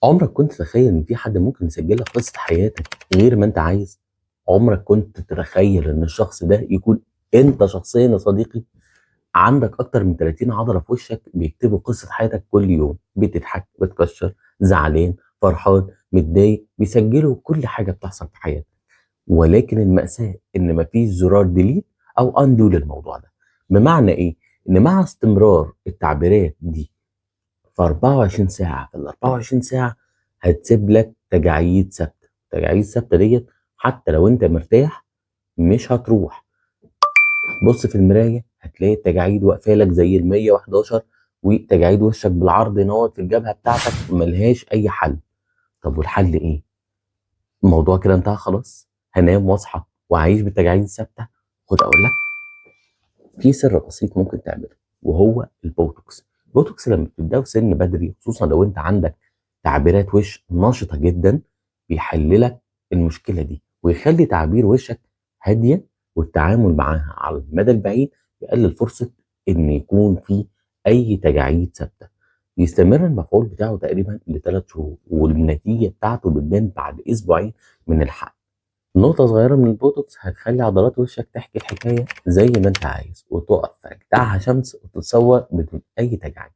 عمرك كنت تتخيل ان في حد ممكن يسجل لك قصة حياتك غير ما انت عايز؟ عمرك كنت تتخيل ان الشخص ده يكون انت شخصيا يا صديقي؟ عندك اكتر من 30 عضلة في وشك بيكتبوا قصة حياتك كل يوم، بتضحك، بتكشر، زعلان، فرحان، متضايق، بيسجلوا كل حاجة بتحصل في حياتك. ولكن المأساة ان مفيش زرار ديليت او اندو للموضوع ده. بمعنى ايه؟ ان مع استمرار التعبيرات دي في 24 ساعة، في ال 24 ساعة هتسيب لك تجاعيد ثابتة. التجاعيد الثابتة ديت حتى لو انت مرتاح مش هتروح. بص في المراية هتلاقي التجاعيد واقفة لك زي ال 111، وتجاعيد وشك بالعرض نوت في الجبهة بتاعتك ملهاش أي حل. طب والحل إيه؟ الموضوع كده انتهى خلاص؟ هنام واصحى وعايش بالتجاعيد الثابتة؟ خد أقول لك، في سر بسيط ممكن تعمله، وهو البوتوكس. البوتوكس لما بتبداه في سن بدري، خصوصا لو انت عندك تعبيرات وش نشطه جدا، بيحللك المشكله دي ويخلي تعابير وشك هاديه، والتعامل معاها على المدى البعيد يقلل فرصه ان يكون في اي تجاعيد ثابته. يستمر المفعول بتاعه تقريبا ل3 شهور، والنتيجه بتاعته بتبان بعد اسبوعين من الحقن. نقطة صغيرة من البوتوكس هتخلي عضلات وشك تحكي الحكاية زي ما انت عايز، وتقف في أجدعها شمس وتتصور بدون أي تجاعيد.